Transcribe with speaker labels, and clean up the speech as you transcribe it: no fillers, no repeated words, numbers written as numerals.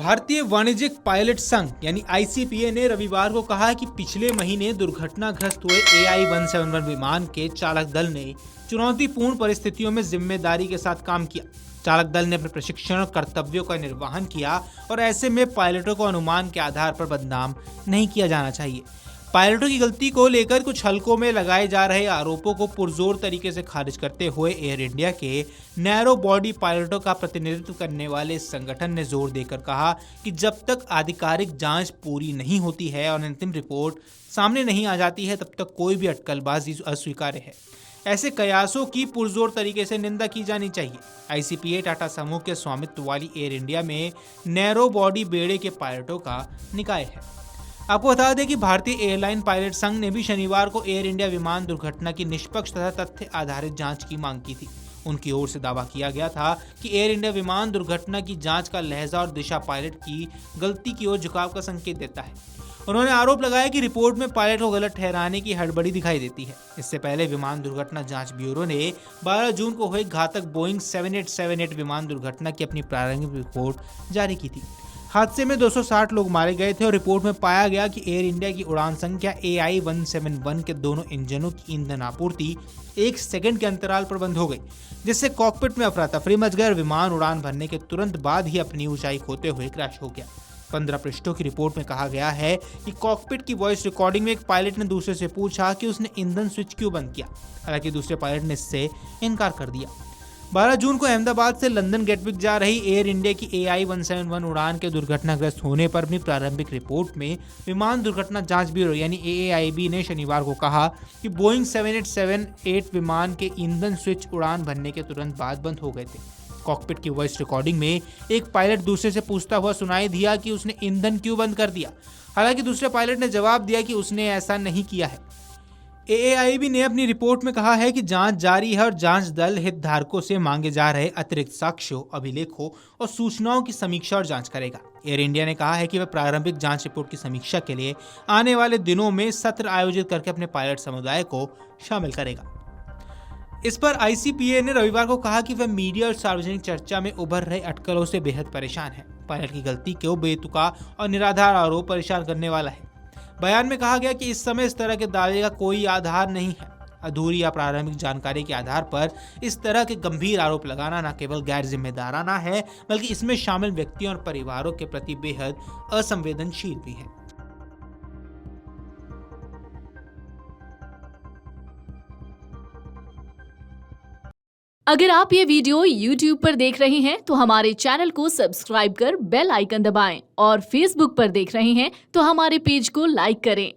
Speaker 1: भारतीय वाणिज्यिक पायलट संघ यानी आईसीपीए ने रविवार को कहा कि पिछले महीने दुर्घटनाग्रस्त हुए AI-171 विमान के चालक दल ने चुनौतीपूर्ण परिस्थितियों में जिम्मेदारी के साथ काम किया। चालक दल ने अपने प्रशिक्षण और कर्तव्यों का निर्वहन किया और ऐसे में पायलटों को अनुमान के आधार पर बदनाम नहीं किया जाना चाहिए। पायलटों की गलती को लेकर कुछ हलकों में लगाए जा रहे आरोपों को पुरजोर तरीके से खारिज करते हुए एयर इंडिया के नैरो बॉडी पायलटों का प्रतिनिधित्व करने वाले इस संगठन ने जोर देकर कहा कि जब तक आधिकारिक जांच पूरी नहीं होती है और अंतिम रिपोर्ट सामने नहीं आ जाती है तब तक कोई भी अटकलबाजी अस्वीकार्य है। ऐसे कयासों की पुरजोर तरीके से निंदा की जानी चाहिए। आईसीपीए टाटा समूह के स्वामित्व वाली एयर इंडिया में नैरो बॉडी बेड़े के पायलटों का निकाय है। आपको बता दें कि भारतीय एयरलाइन पायलट संघ ने भी शनिवार को एयर इंडिया विमान दुर्घटना की निष्पक्ष तथा तथ्य आधारित जांच की मांग की थी। उनकी ओर से दावा किया गया था कि एयर इंडिया विमान दुर्घटना की जांच का लहजा और दिशा पायलट की गलती की ओर झुकाव का संकेत देता है। उन्होंने आरोप लगाया कि रिपोर्ट में पायलट को गलत ठहराने की हड़बड़ी दिखाई देती है। इससे पहले विमान दुर्घटना जांच ब्यूरो ने 12 जून को हुई घातक बोइंग 7878 विमान दुर्घटना की अपनी प्रारंभिक रिपोर्ट जारी की थी। हादसे में 260 लोग मारे गए थे और रिपोर्ट में पाया गया कि एयर इंडिया की उड़ान संख्या AI-171 के दोनों इंजनों की ईंधन आपूर्ति 1 सेकंड के अंतराल पर बंद हो गई, जिससे कॉकपिट में अफरा तफरी मच गई और विमान उड़ान भरने के तुरंत बाद ही अपनी ऊंचाई खोते हुए क्रैश हो गया। 15 पृष्ठों की रिपोर्ट में कहा गया है कि कॉकपिट की वॉइस रिकॉर्डिंग में एक पायलट ने दूसरे से पूछा कि उसने ईंधन स्विच क्यों बंद किया। हालांकि दूसरे पायलट ने इससे इनकार कर दिया। 12 जून को अहमदाबाद से लंदन गेटविक जा रही एयर इंडिया की AI-171 उड़ान के दुर्घटनाग्रस्त होने पर अपनी प्रारंभिक रिपोर्ट में विमान दुर्घटना जांच ब्यूरो यानी AAIB ने शनिवार को कहा कि बोइंग 7878 विमान के ईंधन स्विच उड़ान भरने के तुरंत बाद बंद हो गए थे। कॉकपिट की वॉइस रिकॉर्डिंग में एक पायलट दूसरे से पूछता हुआ सुनाई दिया कि उसने ईंधन क्यों बंद कर दिया। हालांकि दूसरे पायलट ने जवाब दिया कि उसने ऐसा नहीं किया है। AAIB ने अपनी रिपोर्ट में कहा है कि जांच जारी है और जांच दल हितधारकों से मांगे जा रहे अतिरिक्त साक्ष्यों, अभिलेखों और सूचनाओं की समीक्षा और जांच करेगा। एयर इंडिया ने कहा है कि वह प्रारंभिक जांच रिपोर्ट की समीक्षा के लिए आने वाले दिनों में सत्र आयोजित करके अपने पायलट समुदाय को शामिल करेगा। इस पर आईसीपीए ने रविवार को कहा कि वह मीडिया और सार्वजनिक चर्चा में उभर रहे अटकलों से बेहद परेशान है। पायलट की गलती को बेतुका और निराधार आरोप परेशान करने वाला है। बयान में कहा गया कि इस समय इस तरह के दावे का कोई आधार नहीं है। अधूरी या प्रारंभिक जानकारी के आधार पर इस तरह के गंभीर आरोप लगाना न केवल गैर जिम्मेदाराना है बल्कि इसमें शामिल व्यक्तियों और परिवारों के प्रति बेहद असंवेदनशील भी है।
Speaker 2: अगर आप ये वीडियो YouTube पर देख रहे हैं तो हमारे चैनल को सब्सक्राइब कर बेल आइकन दबाएं और Facebook पर देख रहे हैं तो हमारे पेज को लाइक करें।